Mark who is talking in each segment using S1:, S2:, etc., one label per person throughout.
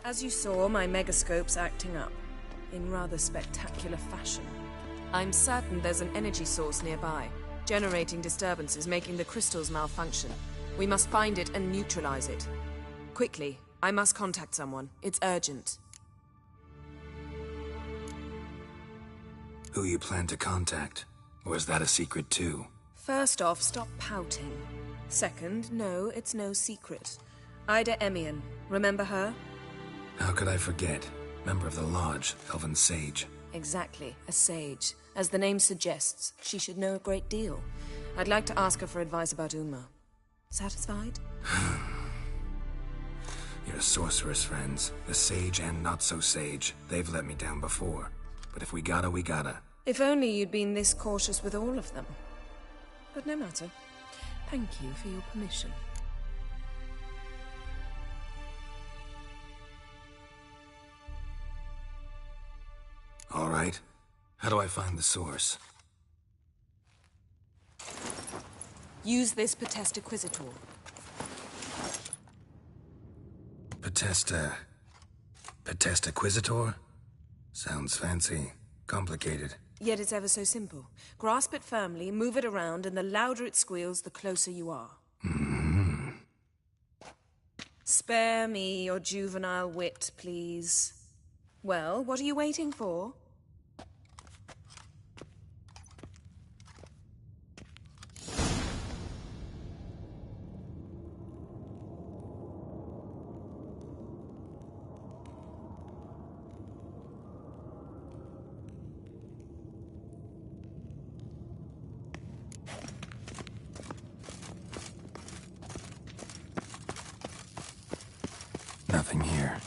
S1: As you saw, my megascope's acting up, in rather spectacular fashion. I'm certain there's an energy source nearby, generating disturbances, making the crystals malfunction. We must find it and neutralize it. Quickly, I must contact someone. It's urgent.
S2: Who you plan to contact? Or is that a secret too?
S1: First off, stop pouting. Second, no, it's no secret. Ida Emian, remember her?
S2: How could I forget? Member of the Lodge, Elven Sage.
S1: Exactly, a sage. As the name suggests, she should know a great deal. I'd like to ask her for advice about Uma. Satisfied?
S2: Your sorceress friends, the sage and not-so-sage, they've let me down before. But if we gotta, we gotta.
S1: If only you'd been this cautious with all of them. But no matter. Thank you for your permission.
S2: All right. How do I find the source?
S1: Use this Potesta Quisitor.
S2: Potesta Quisitor? Sounds fancy. Complicated.
S1: Yet it's ever so simple. Grasp it firmly, move it around, and the louder it squeals, the closer you are. Spare me your juvenile wit, please. Well, what are you waiting for?
S2: Nothing here.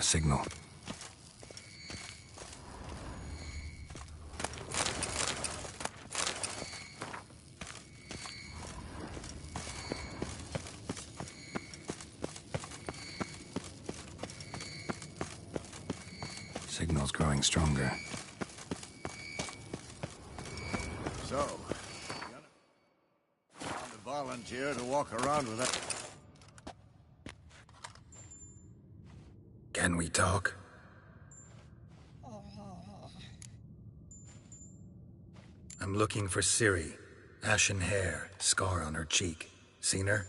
S2: signal. Signal's growing stronger.
S3: So, you want to volunteer to walk around with that?
S2: Can we talk? I'm looking for Ciri. Ashen hair, scar on her cheek. Seen her?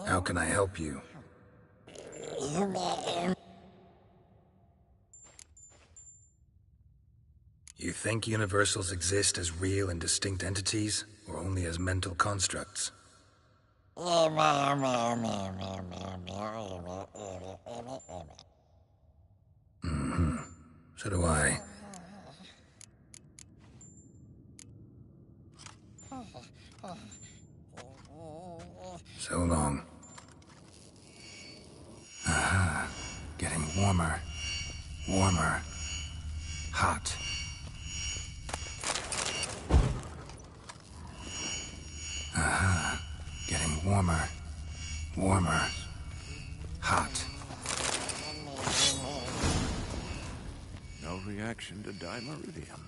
S2: How can I help you? You think universals exist as real and distinct entities, or only as mental constructs? Mm-hmm. So do I. So long. Aha. Getting warmer. Warmer. Hot. Aha. Getting warmer. Warmer. Hot.
S3: No reaction to dimeridium.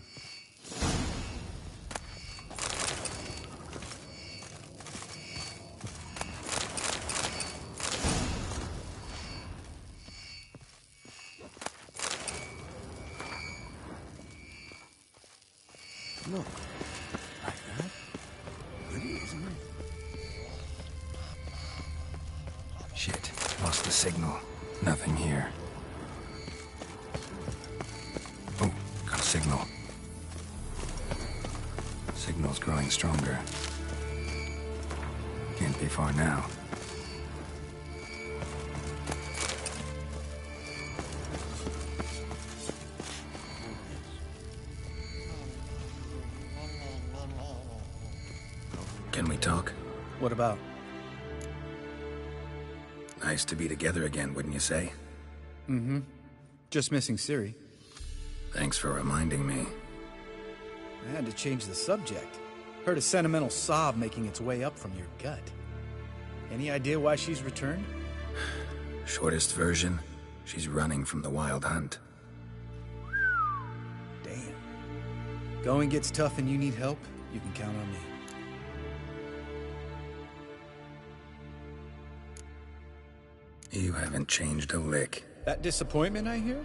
S3: Look, like that. Pretty, isn't it?
S2: Shit. Lost the signal. Nothing here. Oh, got a signal. Signal's growing stronger. Can't be far now. Can we talk?
S4: What about?
S2: Nice to be together again, wouldn't you say?
S4: Mm-hmm. Just missing Ciri.
S2: Thanks for reminding me.
S4: I had to change the subject. Heard a sentimental sob making its way up from your gut. Any idea why she's returned?
S2: Shortest version, she's running from the Wild Hunt.
S4: Damn. Going gets tough and you need help, you can count on me.
S2: You haven't changed a lick.
S4: That disappointment I hear?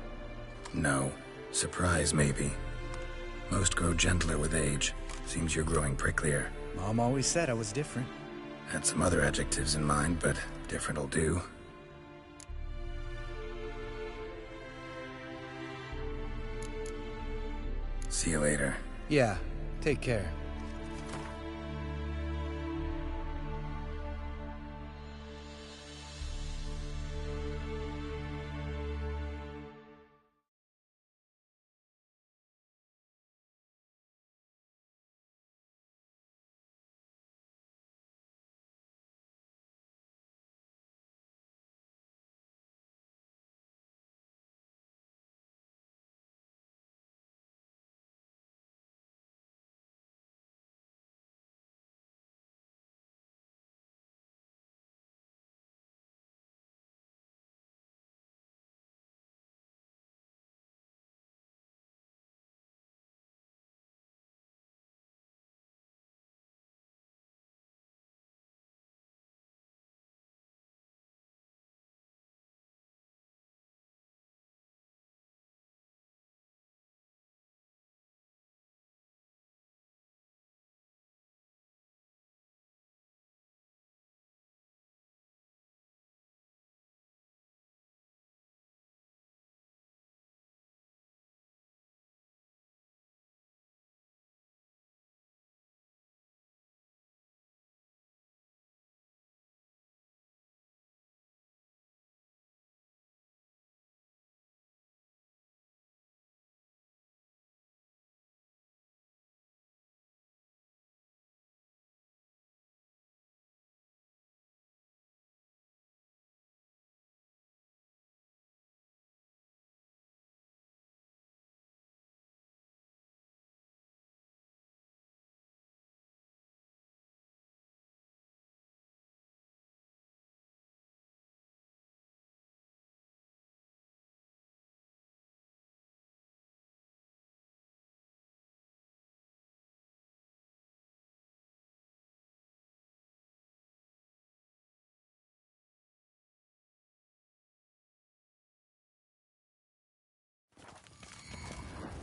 S2: No. Surprise, maybe. Most grow gentler with age. Seems you're growing pricklier.
S4: Mom always said I was different.
S2: Had some other adjectives in mind, but different'll do. See you later.
S4: Yeah, take care.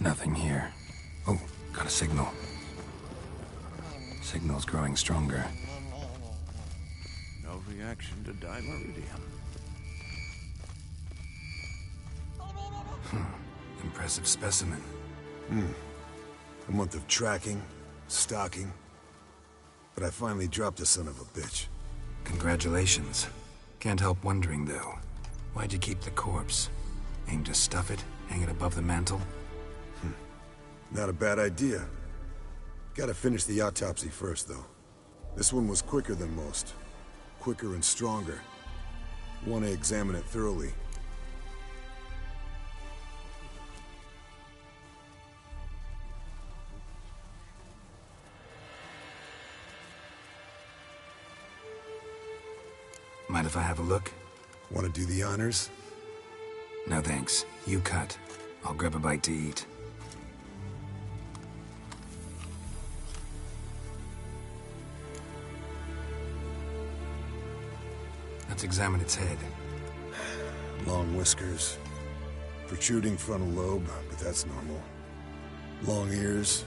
S2: Nothing here. Oh, got a signal. Signal's growing stronger.
S3: No reaction to dimeridium.
S2: Impressive specimen.
S5: A month of tracking, stalking. But I finally dropped the son of a bitch.
S2: Congratulations. Can't help wondering, though. Why'd you keep the corpse? Aim to stuff it? Hang it above the mantle?
S5: Not a bad idea. Gotta finish the autopsy first, though. This one was quicker than most. Quicker and stronger. Want to examine it thoroughly.
S2: Mind if I have a look?
S5: Want to do the honors?
S2: No thanks. You cut. I'll grab a bite to eat. Let's examine its head.
S5: Long whiskers. Protruding frontal lobe, but that's normal. Long ears.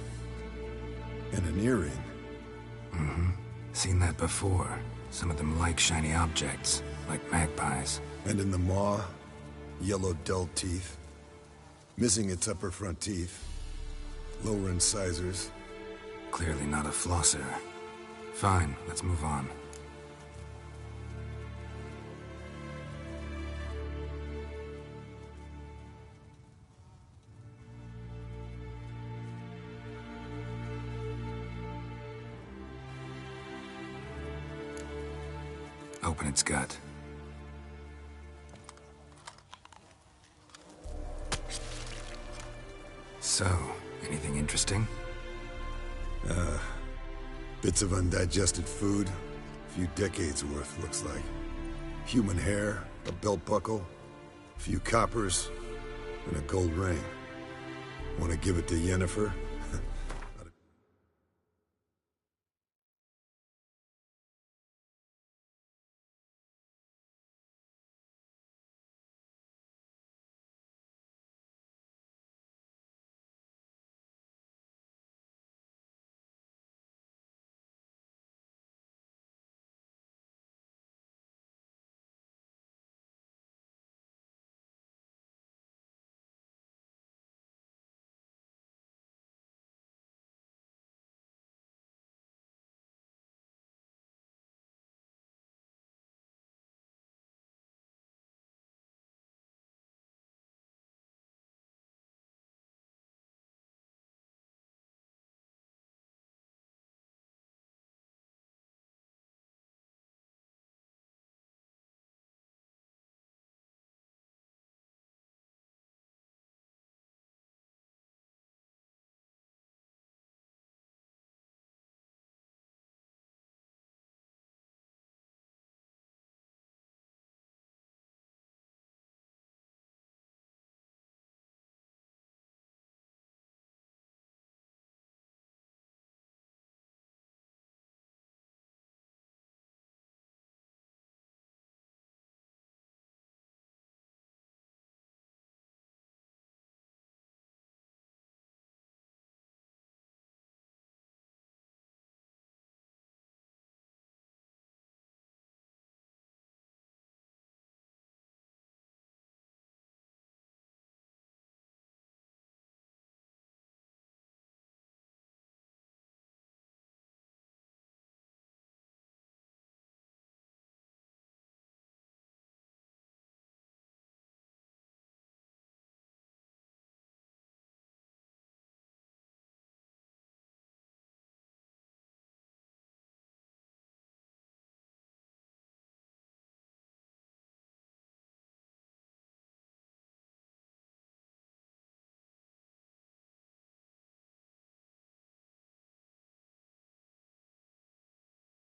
S5: And an earring.
S2: Seen that before. Some of them like shiny objects, like magpies.
S5: And in the maw, yellow dull teeth. Missing its upper front teeth. Lower incisors.
S2: Clearly not a flosser. Fine, let's move on. Open its gut. So, anything interesting?
S5: Bits of undigested food. A few decades worth, looks like. Human hair, a belt buckle, a few coppers, and a gold ring. Want to give it to Yennefer?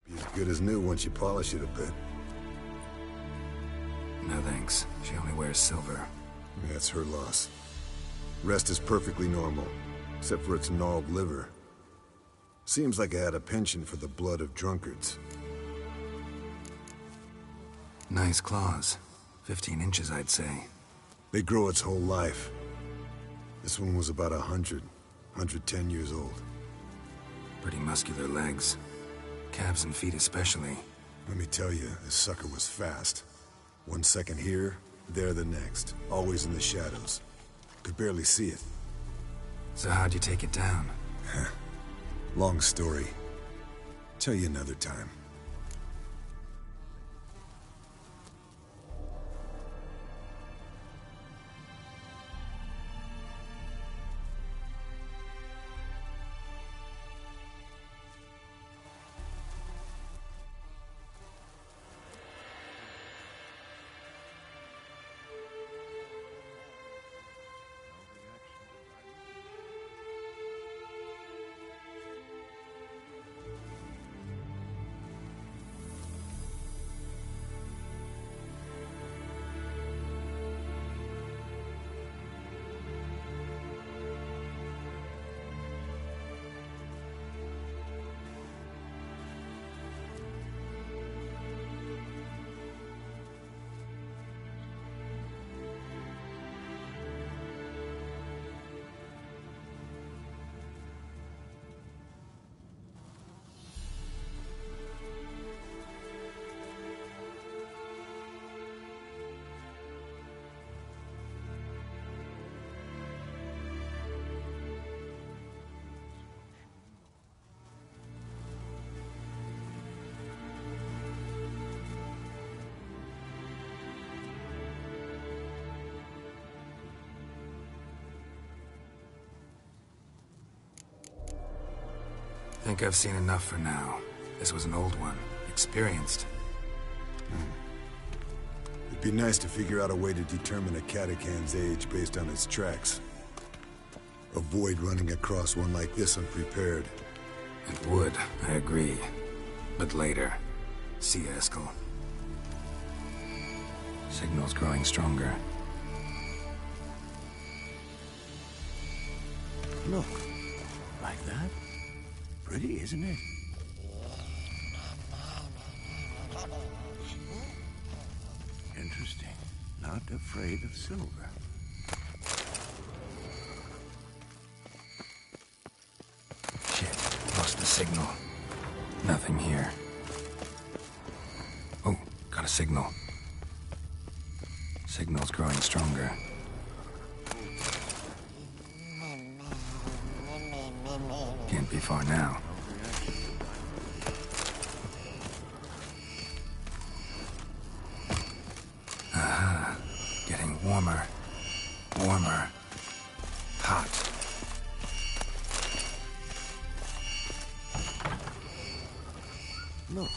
S5: Be as good as new once you polish it a bit.
S2: No thanks. She only wears silver.
S5: That's her loss. Rest is perfectly normal, except for its gnarled liver. Seems like I had a penchant for the blood of drunkards.
S2: Nice claws. 15 inches, I'd say.
S5: They grow its whole life. This one was about 110 years old.
S2: Pretty muscular legs. Calves and feet especially.
S5: Let me tell you, this sucker was fast. 1 second here, there the next. Always in the shadows. Could barely see it.
S2: So how'd you take it down?
S5: Long story. Tell you another time.
S2: Think I've seen enough for now. This was an old one. Experienced.
S5: It'd be nice to figure out a way to determine a catacan's age based on its tracks. Avoid running across one like this unprepared.
S2: It would, I agree. But later. See ya, Eskel. Signal's growing stronger.
S3: Look. Like that? Pretty, isn't it? Interesting. Not afraid of silver.
S2: Shit, lost the signal. Nothing here. Oh, got a signal. Signal's growing stronger. Can't be far now. Aha. Getting warmer. Warmer. Hot.
S3: Look.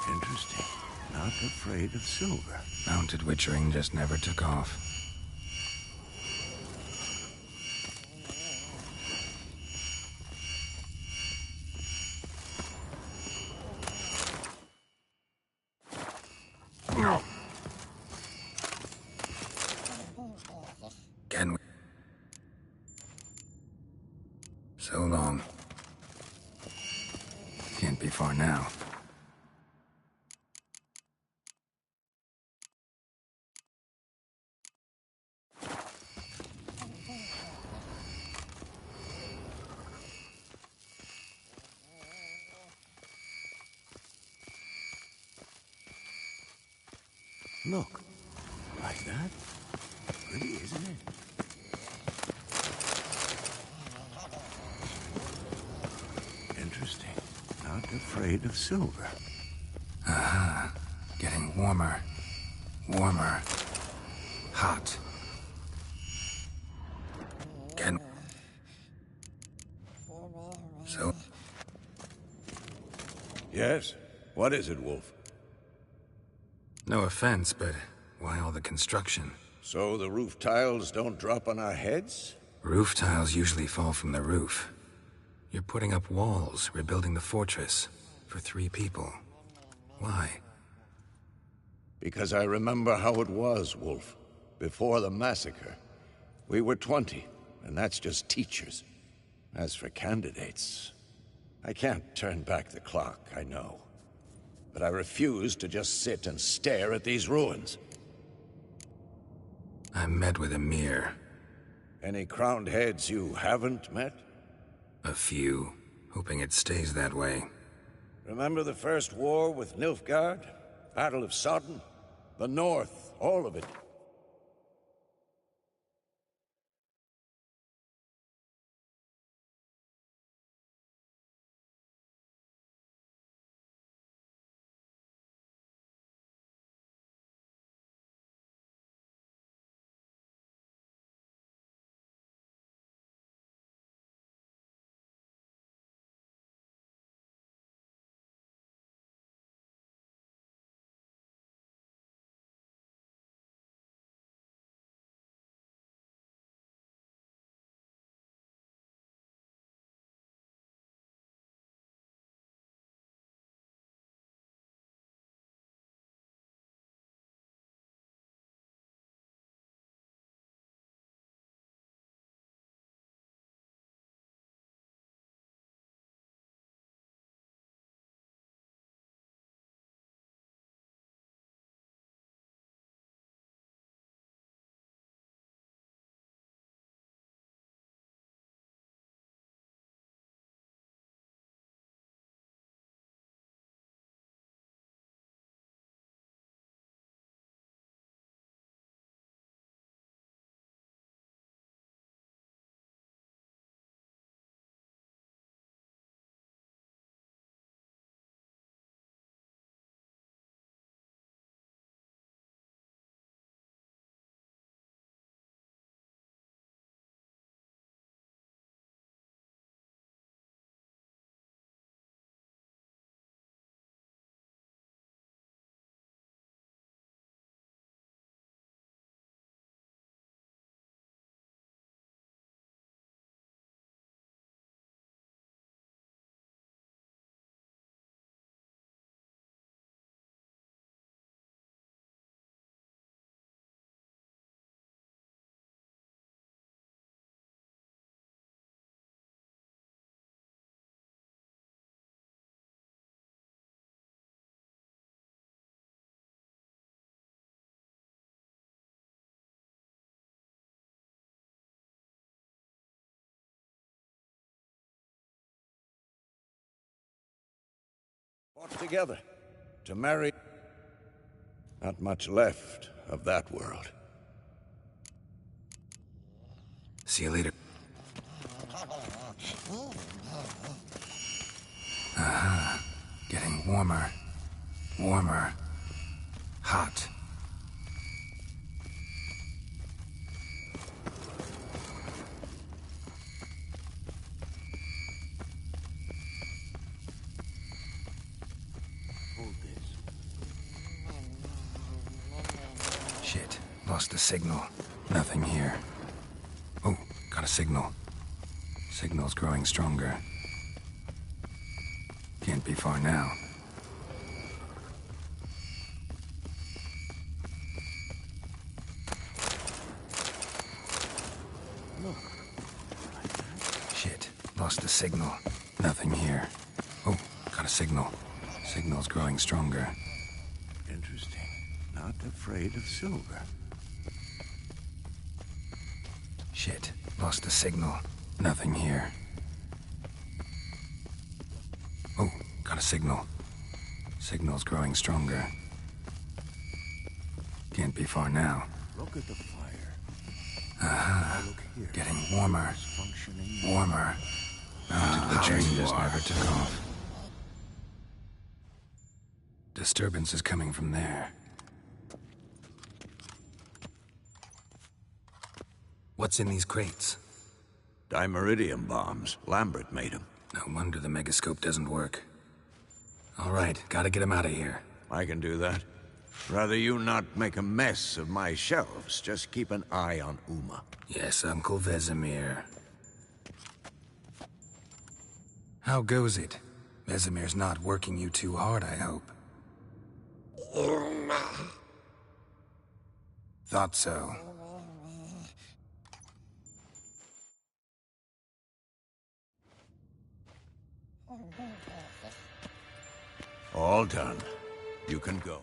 S3: Interesting. Not afraid of silver.
S2: Mounted witchering just never took off. Can we? So long. Can't be far now.
S3: Look. Like that? Pretty, isn't it? Interesting. Not afraid of silver.
S2: Aha. Getting warmer. Warmer. Hot. Can... So...
S3: Yes? What is it, Wolf?
S2: No offense, but why all the construction?
S3: So the roof tiles don't drop on our heads?
S2: Roof tiles usually fall from the roof. You're putting up walls, rebuilding the fortress. For 3 people. Why?
S3: Because I remember how it was, Wolf. Before the massacre. We were 20, and that's just teachers. As for candidates, I can't turn back the clock, I know. but I refuse to just sit and stare at these ruins.
S2: I met with Emir.
S3: Any crowned heads you haven't met?
S2: A few, hoping it stays that way.
S3: Remember the first war with Nilfgaard? Battle of Sodden? The North, all of it. Fought together to marry. Not much left of that world.
S2: See you later. Getting warmer. Warmer. Hot. Shit. Lost the signal. Nothing here. Oh, got a signal. Signal's growing stronger. Can't be far now. Shit. Lost the signal. Nothing here. Oh, got a signal. Signal's growing stronger.
S3: Interesting. Not afraid of silver.
S2: Shit. Lost the signal. Nothing here. Oh, got a signal. Signal's growing stronger. Can't be far now.
S3: Look at the fire.
S2: Aha.
S3: Look here.
S2: Getting warmer.
S3: It's functioning.
S2: Warmer. The train just never took off. Disturbance is coming from there. What's in these crates?
S3: Dimeridium bombs. Lambert made them.
S2: No wonder the megascope doesn't work. All right, gotta get him out of here.
S3: I can do that. Rather you not make a mess of my shelves. Just keep an eye on Uma.
S2: Yes, Uncle Vesemir. How goes it? Vesemir's not working you too hard, I hope. Thought so.
S3: All done. You can go.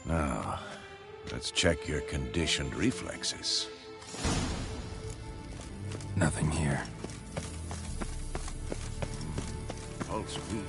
S3: Now, let's check your conditioned reflexes.
S2: Nothing here.
S3: Pulse weak.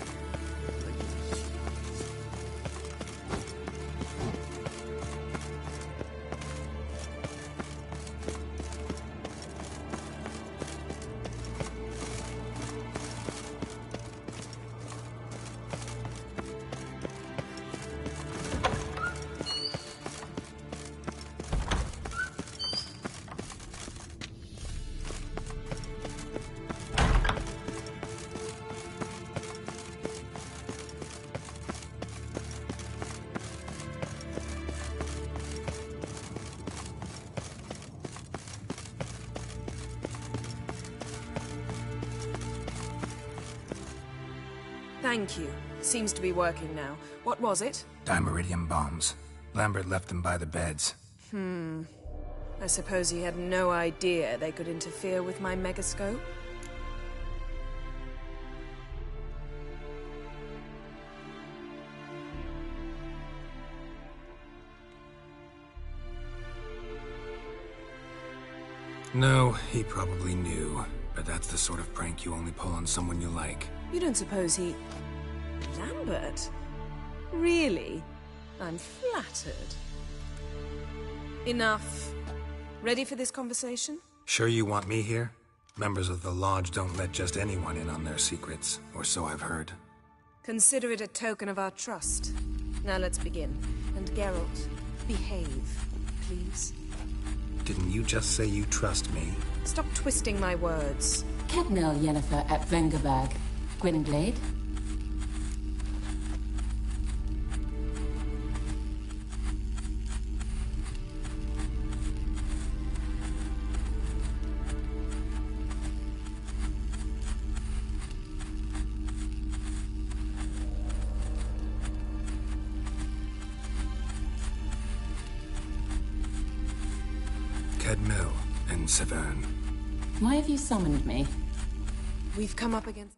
S1: Thank you. Seems to be working now. What was it?
S2: Dimeridium bombs. Lambert left them by the beds.
S1: I suppose he had no idea they could interfere with my megascope?
S2: No, he probably knew. But that's the sort of prank you only pull on someone you like.
S1: You don't suppose he... Lambert? Really? I'm flattered. Enough. Ready for this conversation?
S2: Sure you want me here? Members of the Lodge don't let just anyone in on their secrets, or so I've heard.
S1: Consider it a token of our trust. Now let's begin. And Geralt, behave, please.
S2: Didn't you just say you trust me?
S1: Stop twisting my words.
S6: Cadnell Yennefer at Vengerberg. Gwynblade.
S2: Cadmel and Severn.
S6: Why have you summoned me?
S1: We've come up against...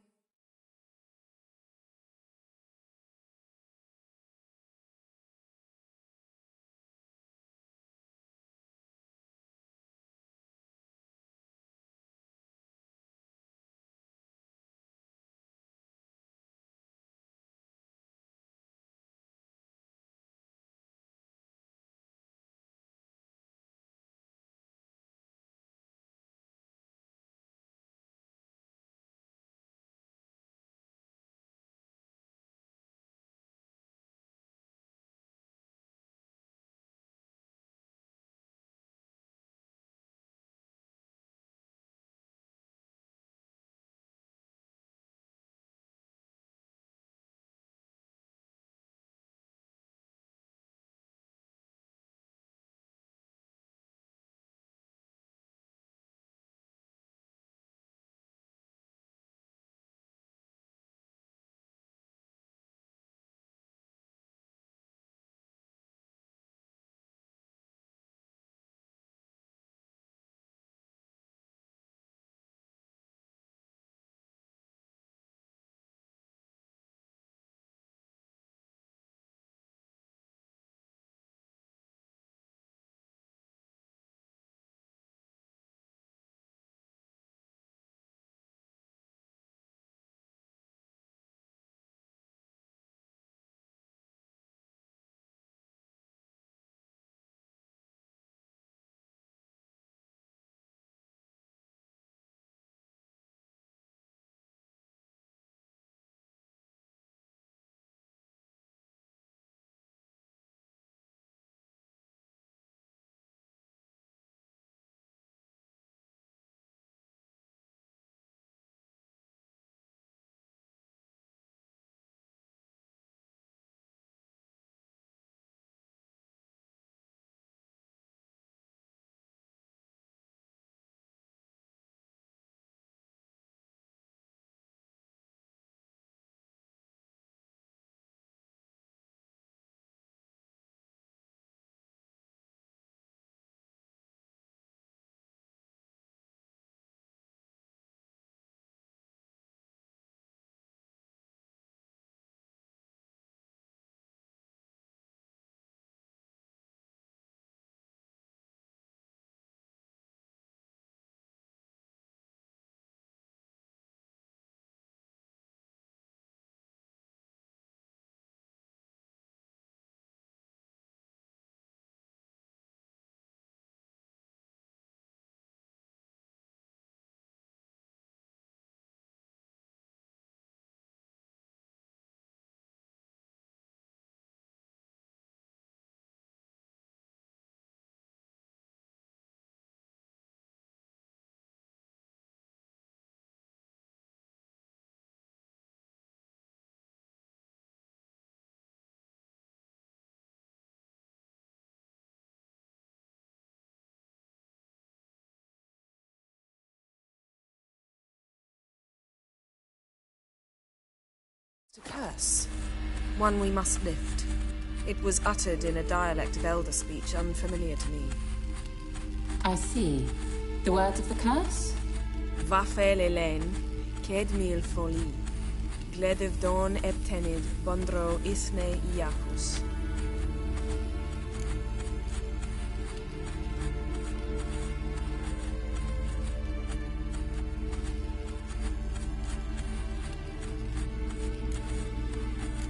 S1: A curse. One we must lift. It was uttered in a dialect of Elder speech unfamiliar to me.
S6: I see. The words of the curse?
S1: Vafel Elaine, Ked Mil Foli, Gledev Don Eptenid, Bondro Isne Iacus.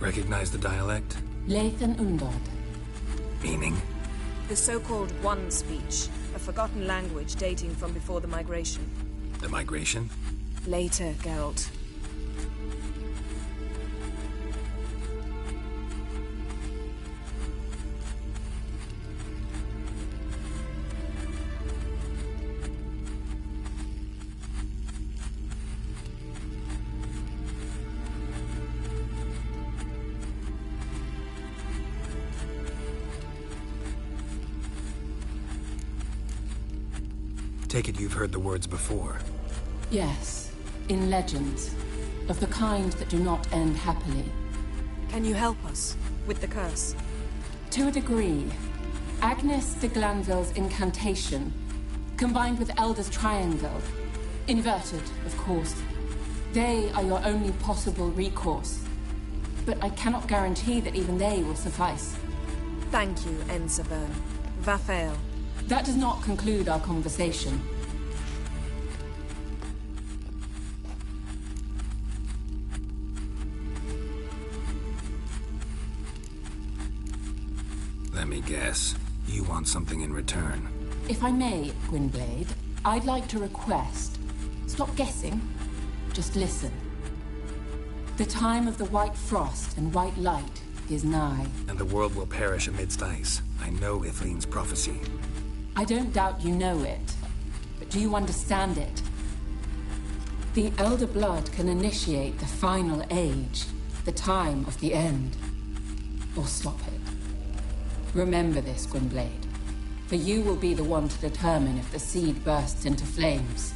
S2: Recognize the dialect?
S6: Lathan Undod.
S2: Meaning?
S1: The so-called One speech, a forgotten language dating from before the migration.
S2: The migration?
S1: Later, Geralt.
S2: Take it you've heard the words before.
S6: Yes, in legends. Of the kind that do not end happily.
S1: Can you help us with the curse?
S6: To a degree. Agnes de Glanville's incantation, combined with Elder's triangle. Inverted, of course. They are your only possible recourse. But I cannot guarantee that even they will suffice.
S1: Thank you, Ensavern. Vafael.
S6: That does not conclude our conversation.
S2: Let me guess. You want something in return.
S6: If I may, Gwynblade, I'd like to request. Stop guessing. Just listen. The time of the white frost and white light is nigh.
S2: And the world will perish amidst ice. I know Ithleen's prophecy.
S6: I don't doubt you know it, but do you understand it? The Elder Blood can initiate the final age, the time of the end, or stop it. Remember this, Gwynblade, for you will be the one to determine if the seed bursts into flames.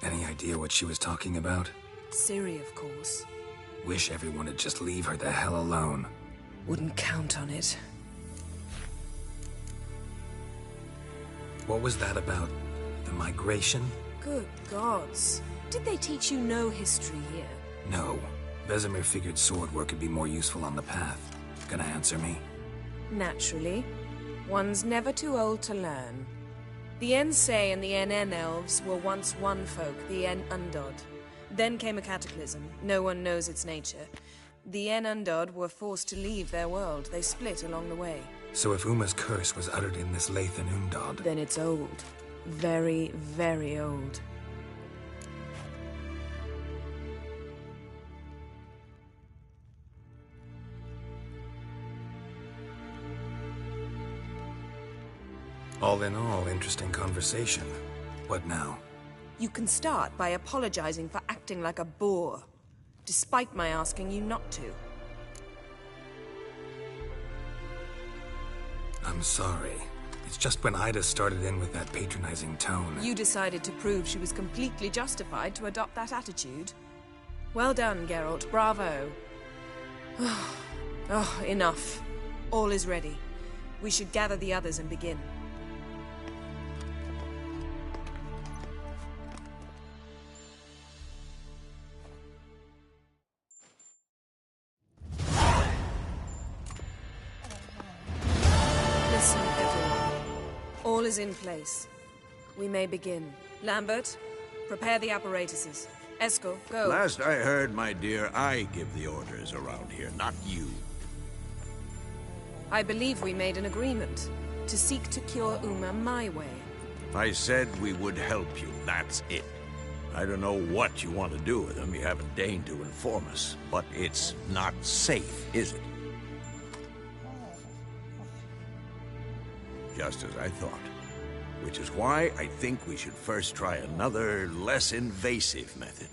S2: Any idea what she was talking about?
S1: Ciri, of course.
S2: Wish everyone would just leave her the hell alone.
S1: Wouldn't count on it.
S2: What was that about? The migration?
S1: Good gods. Did they teach you no history here?
S2: No. Vesemir figured sword work could be more useful on the path. Gonna answer me?
S1: Naturally. One's never too old to learn. The Ensei and the NN elves were once one folk, the En Undod. Then came a cataclysm. No one knows its nature. The En Undod were forced to leave their world. They split along the way.
S2: So if Uma's curse was uttered in this Lathan Undod...
S1: Then it's old. Very, very old.
S2: All in all, interesting conversation. What now?
S1: You can start by apologizing for acting like a boor, despite my asking you not to.
S2: I'm sorry. It's just when Ida started in with that patronizing tone.
S1: You decided to prove she was completely justified to adopt that attitude. Well done, Geralt. Bravo. Oh, enough. All is ready. We should gather the others and begin. Listen, everyone. All is in place. We may begin. Lambert, prepare the apparatuses. Eskel, go.
S3: Last I heard, my dear, I give the orders around here, not you.
S1: I believe we made an agreement to seek to cure Uma my way.
S3: I said we would help you, that's it. I don't know what you want to do with them, you haven't deigned to inform us. But it's not safe, is it? Just as I thought. Which is why I think we should first try another, less invasive method.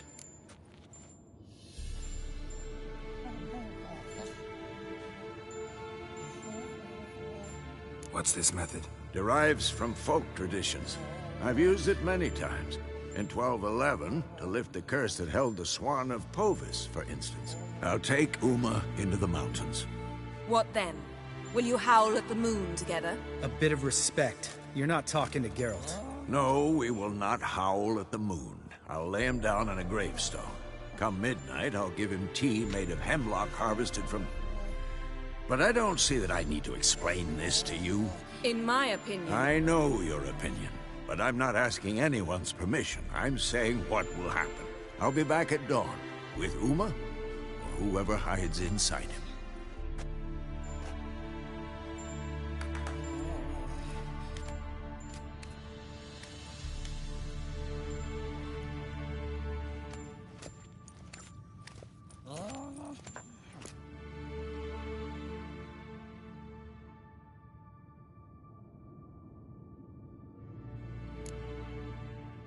S2: What's this method?
S3: Derives from folk traditions. I've used it many times. In 1211, to lift the curse that held the Swan of Povis, for instance. I'll take Uma into the mountains.
S1: What then? Will you howl at the moon together?
S4: A bit of respect. You're not talking to Geralt.
S3: No, we will not howl at the moon. I'll lay him down on a gravestone. Come midnight, I'll give him tea made of hemlock harvested from... But I don't see that I need to explain this to you.
S1: In my opinion...
S3: I know your opinion, but I'm not asking anyone's permission. I'm saying what will happen. I'll be back at dawn, with Uma, or whoever hides inside him.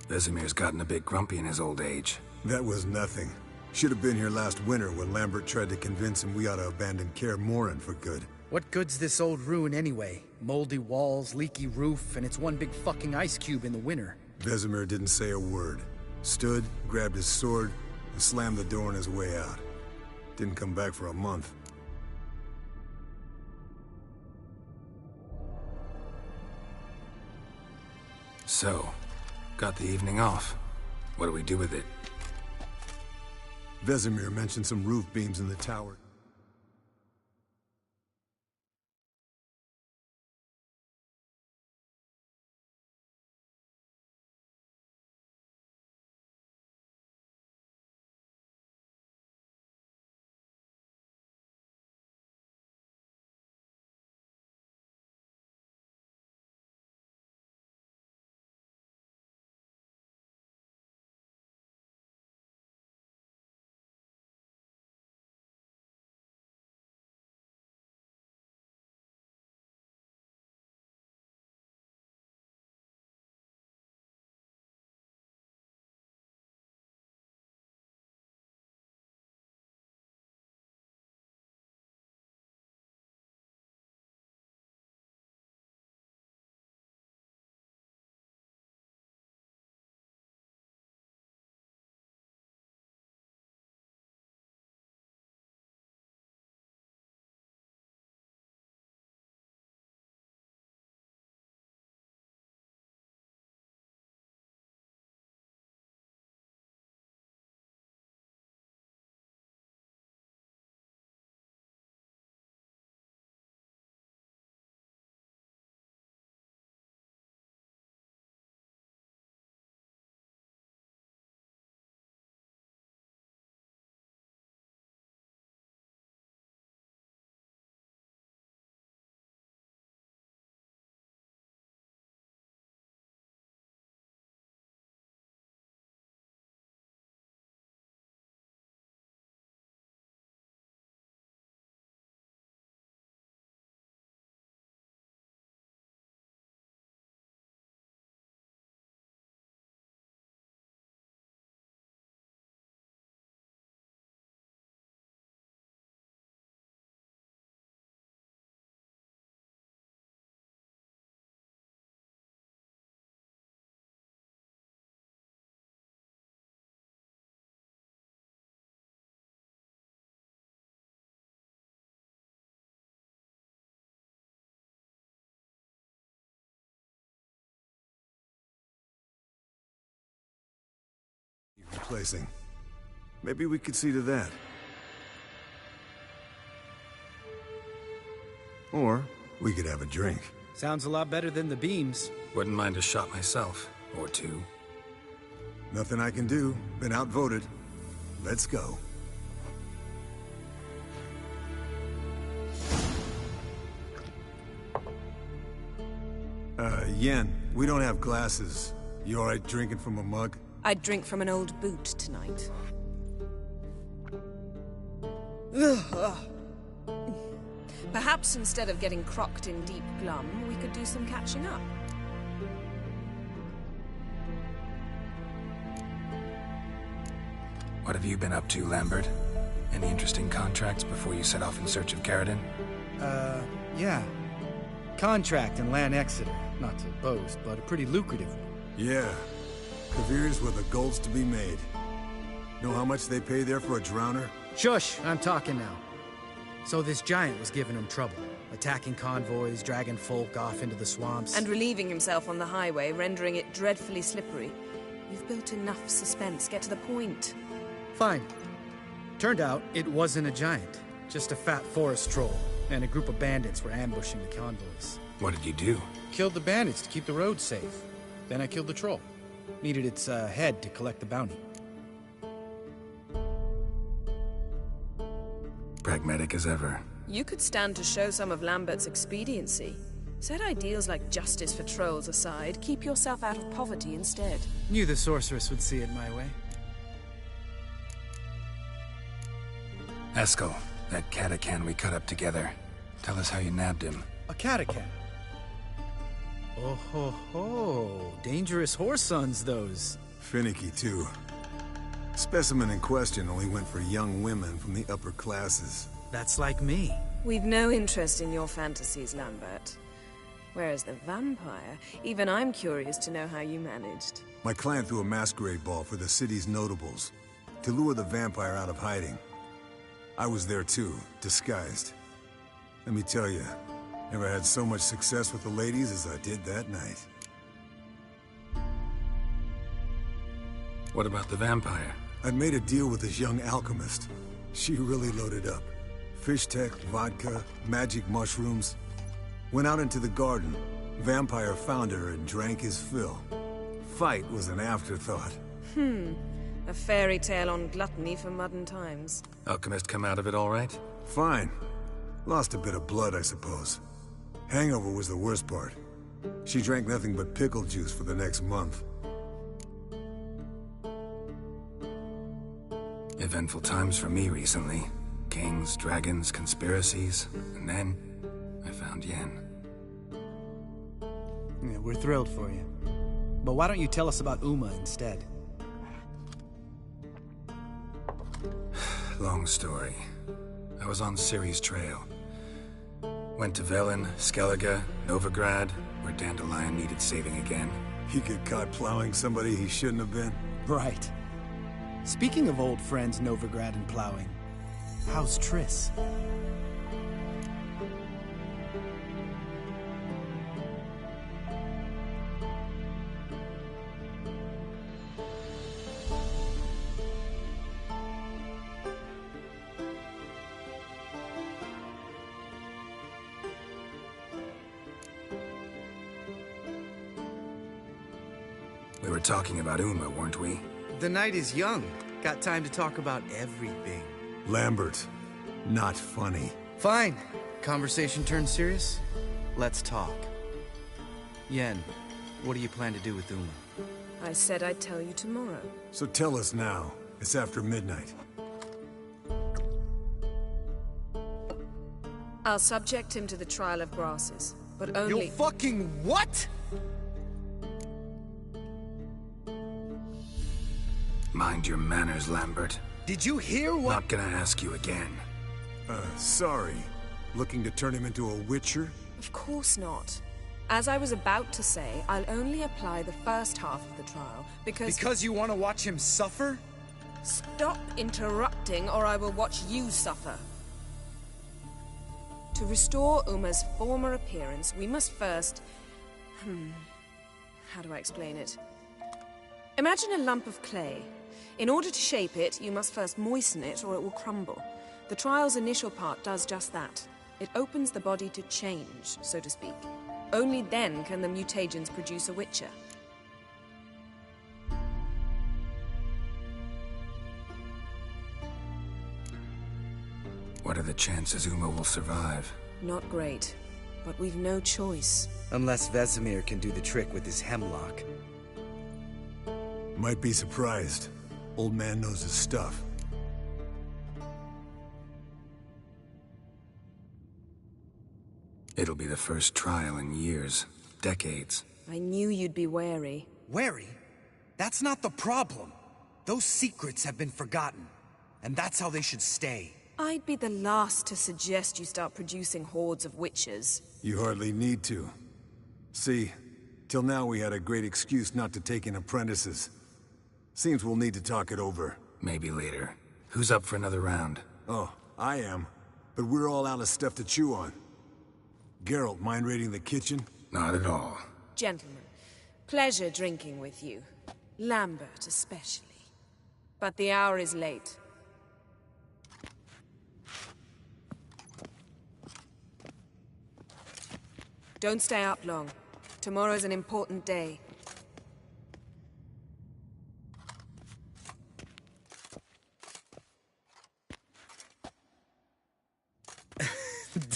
S2: Vesemir's gotten a bit grumpy in his old age.
S5: That was nothing. Should have been here last winter when Lambert tried to convince him we ought to abandon Kaer Morhen for good.
S4: What good's this old ruin anyway? Moldy walls, leaky roof, and it's one big fucking ice cube in the winter.
S5: Vesemir didn't say a word. Stood, grabbed his sword, and slammed the door on his way out. Didn't come back for a month.
S2: So, got the evening off. What do we do with it?
S5: Vesemir mentioned some roof beams in the tower. Replacing. Maybe we could see to that. Or we could have a drink.
S4: Sounds a lot better than the beams.
S2: Wouldn't mind a shot myself. Or two.
S5: Nothing I can do. Been outvoted. Let's go. Yen, we don't have glasses. You alright drinking from a mug?
S1: I'd drink from an old boot tonight. Perhaps instead of getting crocked in deep glum, we could do some catching up.
S2: What have you been up to, Lambert? Any interesting contracts before you set off in search of Caridin?
S4: Yeah. Contract in Lan Exeter. Not to boast, but a pretty lucrative one.
S5: Yeah. Careers where the gold's to be made. Know how much they pay there for a drowner?
S4: Shush, I'm talking now. So this giant was giving him trouble. Attacking convoys, dragging folk off into the swamps.
S1: And relieving himself on the highway, rendering it dreadfully slippery. You've built enough suspense. Get to the point.
S4: Fine. Turned out it wasn't a giant. Just a fat forest troll. And a group of bandits were ambushing the convoys.
S2: What did you do?
S4: Killed the bandits to keep the road safe. Then I killed the troll. Needed its head to collect the bounty.
S2: Pragmatic as ever.
S1: You could stand to show some of Lambert's expediency. Set ideals like justice for trolls aside, keep yourself out of poverty instead.
S4: Knew the sorceress would see it my way.
S2: Eskel, that catacan we cut up together. Tell us how you nabbed him.
S4: A catacan. Oh ho ho. Dangerous horse sons, those.
S5: Finicky, too. Specimen in question only went for young women from the upper classes.
S4: That's like me.
S1: We've no interest in your fantasies, Lambert. Whereas the vampire, even I'm curious to know how you managed.
S5: My client threw a masquerade ball for the city's notables to lure the vampire out of hiding. I was there too, disguised. Let me tell you, never had so much success with the ladies as I did that night.
S2: What about the vampire?
S5: I'd made a deal with this young alchemist. She really loaded up. Fish tech, vodka, magic mushrooms. Went out into the garden. Vampire found her and drank his fill. Fight was an afterthought.
S1: A fairy tale on gluttony for modern times.
S2: Alchemist come out of it all right?
S5: Fine. Lost a bit of blood, I suppose. Hangover was the worst part. She drank nothing but pickle juice for the next month.
S2: Eventful times for me recently. Kings, dragons, conspiracies, and then I found Yen.
S4: Yeah, we're thrilled for you. But why don't you tell us about Uma instead?
S2: Long story. I was on Ciri's trail. Went to Velen, Skellige, Novigrad, where Dandelion needed saving again.
S5: He get caught plowing somebody he shouldn't have been.
S4: Right. Speaking of old friends Novigrad and plowing, how's Triss?
S2: We were talking about Uma, weren't we?
S4: The night is young. Got time to talk about everything.
S5: Lambert, not funny.
S4: Fine. Conversation turned serious? Let's talk. Yen, what do you plan to do with Uma?
S1: I said I'd tell you tomorrow.
S5: So tell us now. It's after midnight.
S1: I'll subject him to the trial of grasses, but only—
S4: You fucking what?
S2: Mind your manners, Lambert.
S4: Did you hear what—
S2: Not gonna ask you again.
S5: Sorry. Looking to turn him into a witcher?
S1: Of course not. As I was about to say, I'll only apply the first half of the trial, because—
S4: Because you want to watch him suffer?
S1: Stop interrupting, or I will watch you suffer. To restore Uma's former appearance, we must first— how do I explain it? Imagine a lump of clay. In order to shape it, you must first moisten it, or it will crumble. The trial's initial part does just that. It opens the body to change, so to speak. Only then can the mutagens produce a witcher.
S2: What are the chances Uma will survive?
S1: Not great, but we've no choice.
S4: Unless Vesemir can do the trick with his hemlock.
S5: Might be surprised. Old man knows his stuff.
S2: It'll be the first trial in years. Decades.
S1: I knew you'd be wary.
S7: Wary? That's not the problem. Those secrets have been forgotten. And that's how they should stay.
S1: I'd be the last to suggest you start producing hordes of witches.
S5: You hardly need to. See, till now we had a great excuse not to take in apprentices. Seems we'll need to talk it over.
S2: Maybe later. Who's up for another round?
S5: Oh, I am. But we're all out of stuff to chew on. Geralt, mind raiding the kitchen?
S2: Not at all.
S1: Gentlemen, pleasure drinking with you. Lambert especially. But the hour is late. Don't stay up long. Tomorrow's an important day.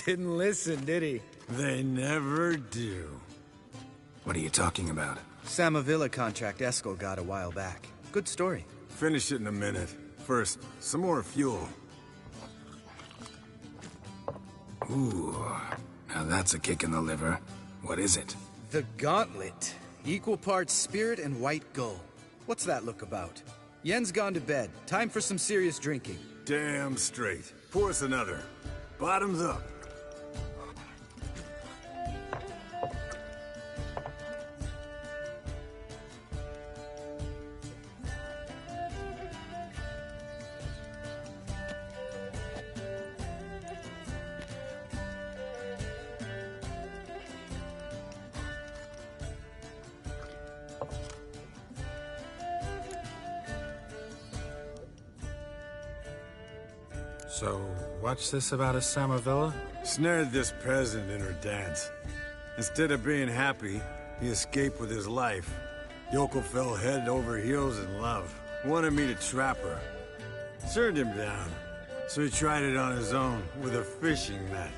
S4: Didn't listen, did he?
S5: They never do.
S2: What are you talking about?
S4: Samavilla contract Eskel got a while back. Good story.
S5: Finish it in a minute. First, some more fuel.
S2: Ooh, now that's a kick in the liver. What is it?
S4: The Gauntlet. Equal parts spirit and white gull. What's that look about? Yen's gone to bed. Time for some serious drinking.
S5: Damn straight. Pour us another. Bottoms up.
S2: So, what's this about a Samavilla?
S5: Snared this peasant in her dance. Instead of being happy, he escaped with his life. Yoko fell head over heels in love. Wanted me to trap her. Turned him down. So he tried it on his own, with a fishing net.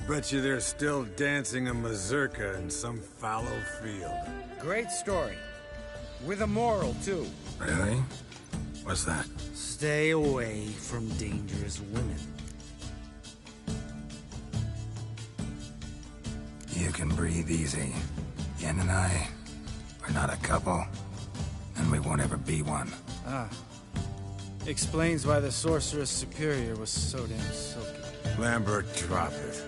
S5: Bet you they're still dancing a mazurka in some fallow field.
S4: Great story. With a moral, too.
S2: Really? What's that?
S4: Stay away from dangerous women.
S2: You can breathe easy. Yen and I, we're not a couple. And we won't ever be one.
S4: Ah. Explains why the Sorceress Superior was so damn silky.
S5: Lambert, drop it.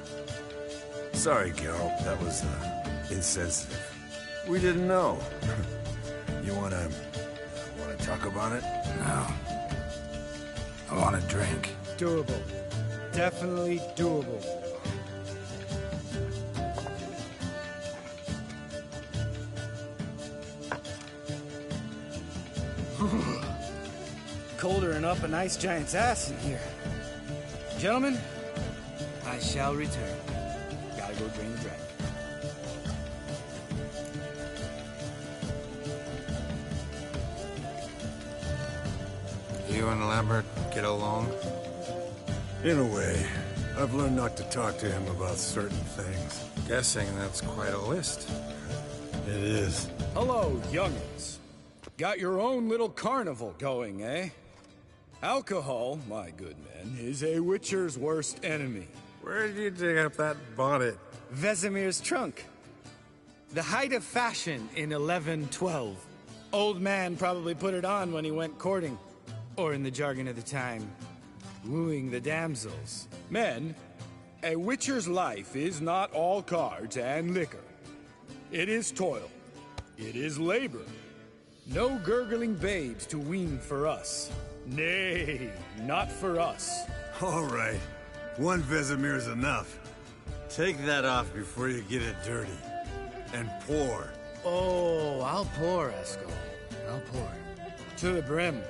S5: Sorry, Geralt, that was, insensitive. We didn't know. You wanna talk about it?
S2: No. I want a drink.
S4: Doable. Definitely doable. Colder and up a nice giant's ass in here. Gentlemen, I shall return. Gotta go drain the dragon.
S2: You and Lambert get along?
S5: In a way. I've learned not to talk to him about certain things.
S2: Guessing that's quite a list.
S5: It is.
S4: Hello, young'uns. Got your own little carnival going, eh? Alcohol, my good men, is a witcher's worst enemy.
S2: Where did you dig up that bonnet?
S4: Vesemir's trunk. The height of fashion in 1112. Old man probably put it on when he went courting. Or in the jargon of the time, wooing the damsels. Men, a witcher's life is not all cards and liquor. It is toil. It is labor. No gurgling babes to wean for us. Nay, not for us.
S5: All right. One Vesemir's enough. Take that off before you get it dirty. And pour.
S4: Oh, I'll pour, Eskel. I'll pour. To the brim.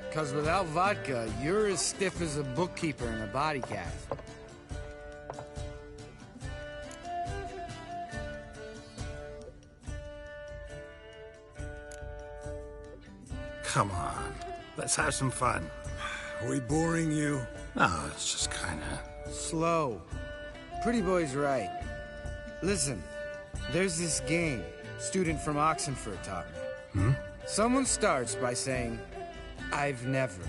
S4: 'Cause without vodka, you're as stiff as a bookkeeper in a body cast.
S2: Come on. Let's have some fun.
S5: Are we boring you?
S2: No, it's just kinda...
S4: Slow. Pretty boy's right. Listen, there's this game student from Oxenford taught me. Someone starts by saying, I've never,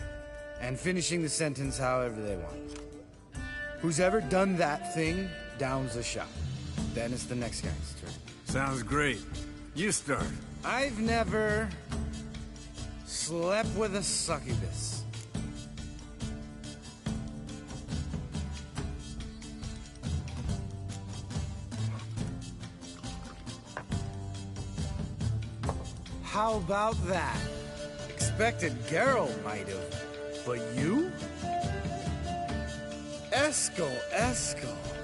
S4: and finishing the sentence however they want. Who's ever done that thing downs a shot. Then it's the next guy's turn.
S5: Sounds great. You start.
S4: I've never slept with a succubus. How about that? Expected Geralt might have, but you? Eskel.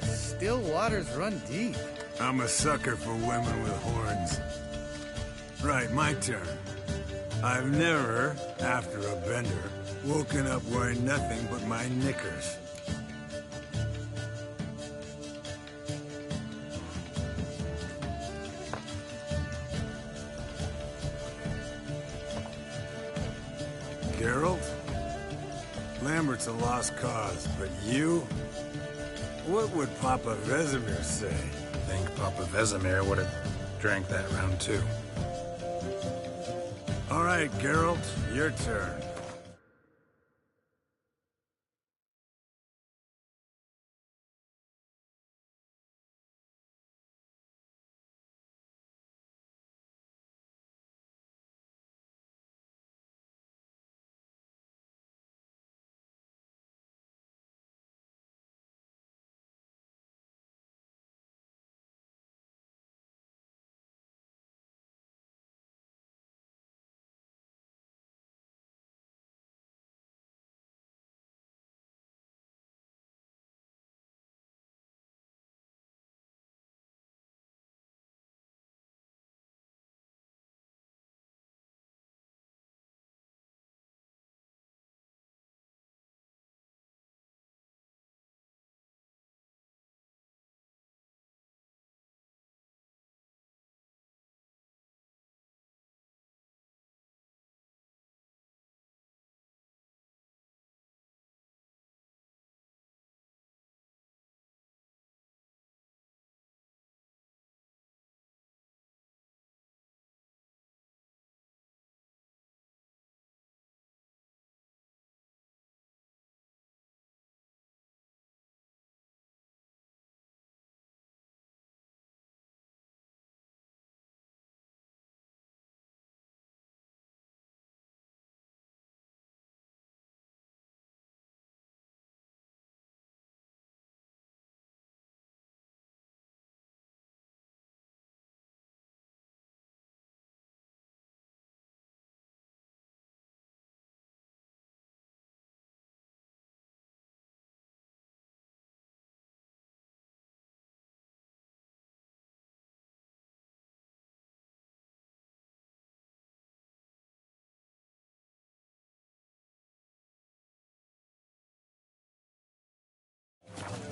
S4: Still waters run deep.
S5: I'm a sucker for women with horns. Right, my turn. I've never, after a bender, woken up wearing nothing but my knickers. Geralt? Lambert's a lost cause, but you? What would Papa Vesemir say?
S2: I think Papa Vesemir would have drank that round too.
S5: All right, Geralt, your turn.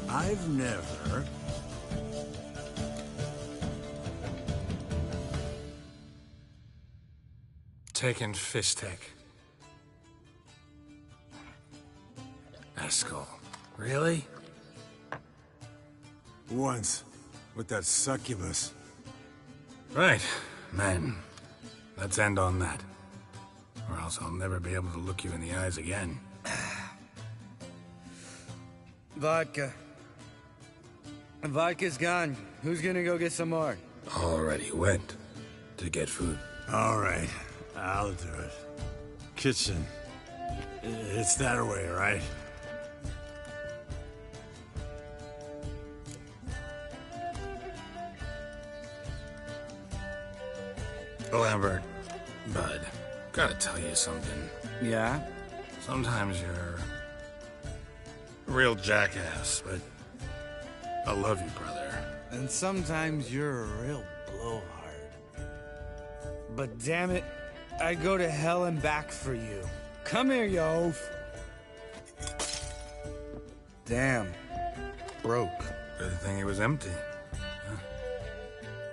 S5: I've never...
S2: Taken Fistek. Eskel. Really?
S5: Once, with that succubus.
S2: Right, men. Let's end on that. Or else I'll never be able to look you in the eyes again.
S4: Vodka. Vodka's gone. Who's gonna go get some more?
S2: Already went to get food.
S5: All right, I'll do it. Kitchen. It's that way, right?
S2: Lambert, bud, gotta tell you something.
S4: Yeah?
S2: Sometimes you're a real jackass, but I love you, brother.
S4: And sometimes you're a real blowhard. But damn it, I'd go to hell and back for you. Come here, you oaf. Damn. Broke.
S2: Good thing it was empty. Huh?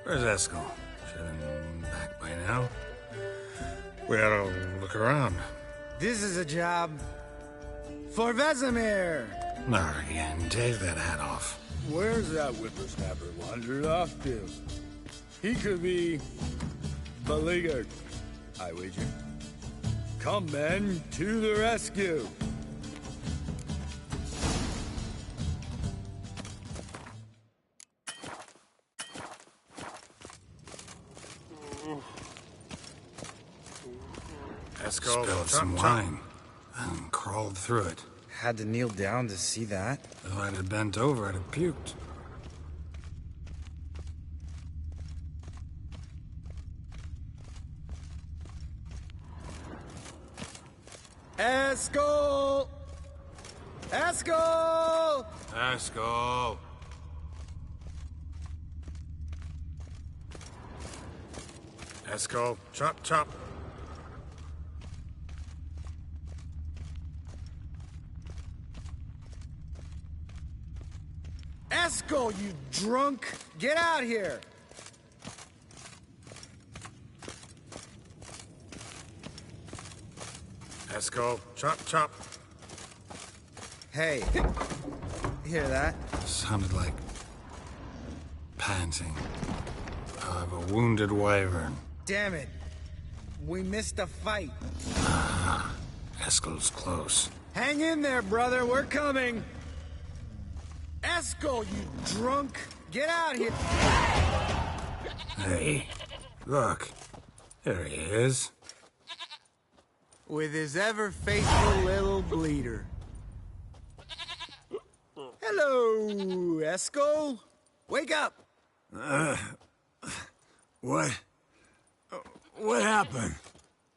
S2: Where's Eskel? Should have been back by now. We ought to look around.
S4: This is a job for Vesemir.
S2: Not again. Take that hat off.
S4: Where's that whippersnapper wandered off to? He could be beleaguered, I wager. Come, men, to the rescue.
S2: Eskel spilled some wine and crawled through it.
S4: Had to kneel down to see that.
S2: If I'd have bent over, I'd have puked.
S4: Eskel! Eskel!
S2: Eskel! Eskel, chop, chop.
S4: Eskel, you drunk! Get out here!
S2: Eskel, chop, chop.
S4: Hey, hear that?
S2: Sounded like panting of a wounded wyvern.
S4: Damn it. We missed a fight.
S2: Eskel's close.
S4: Hang in there, brother. We're coming. Eskel, you drunk! Get out here!
S2: Hey, look. There he is.
S4: With his ever-faithful little bleeder. Hello, Eskel. Wake up!
S5: What? What happened?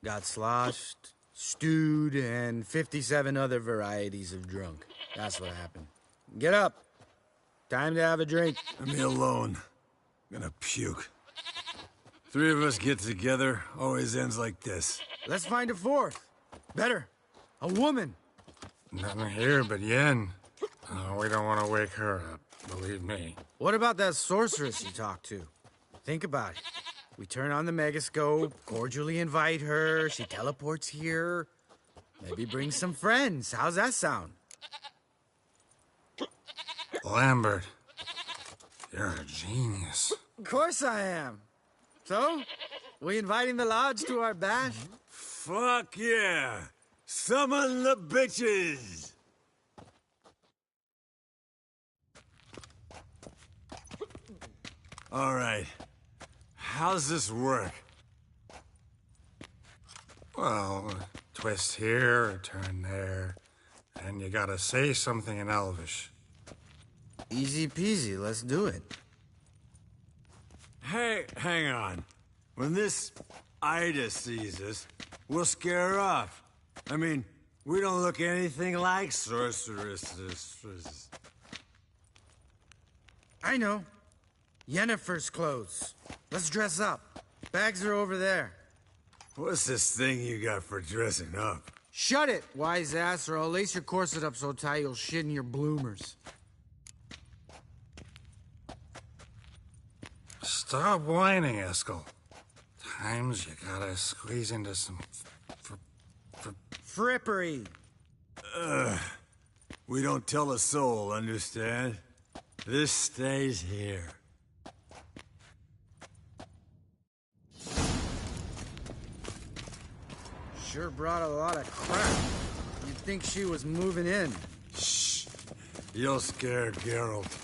S4: Got sloshed, stewed, and 57 other varieties of drunk. That's what happened. Get up. Time to have a drink.
S5: Leave me alone. I'm gonna puke. Three of us get together, always ends like this.
S4: Let's find a fourth. Better. A woman.
S2: Nothing here but Yen. Oh, we don't want to wake her up, believe me.
S4: What about that sorceress you talked to? Think about it. We turn on the megascope, cordially invite her, she teleports here. Maybe bring some friends. How's that sound?
S2: Lambert, you're a genius.
S4: Of course I am. So, we inviting the lodge to our bash?
S5: Fuck yeah! Summon the bitches! All right. How's this work?
S2: Well, twist here, a turn there, and you gotta say something in Elvish.
S4: Easy peasy, let's do it.
S5: Hey, hang on. When this Ida sees us, we'll scare her off. I mean, we don't look anything like sorceresses.
S4: I know. Yennefer's clothes. Let's dress up. Bags are over there.
S5: What's this thing you got for dressing up?
S4: Shut it, wise ass, or I'll lace your corset up so tight you'll shit in your bloomers.
S2: Stop whining, Eskel. Times you gotta squeeze into some
S4: Frippery.
S5: We don't tell a soul, understand? This stays here.
S4: Sure brought a lot of crap. You'd think she was moving in.
S5: Shh. You'll scare Geralt.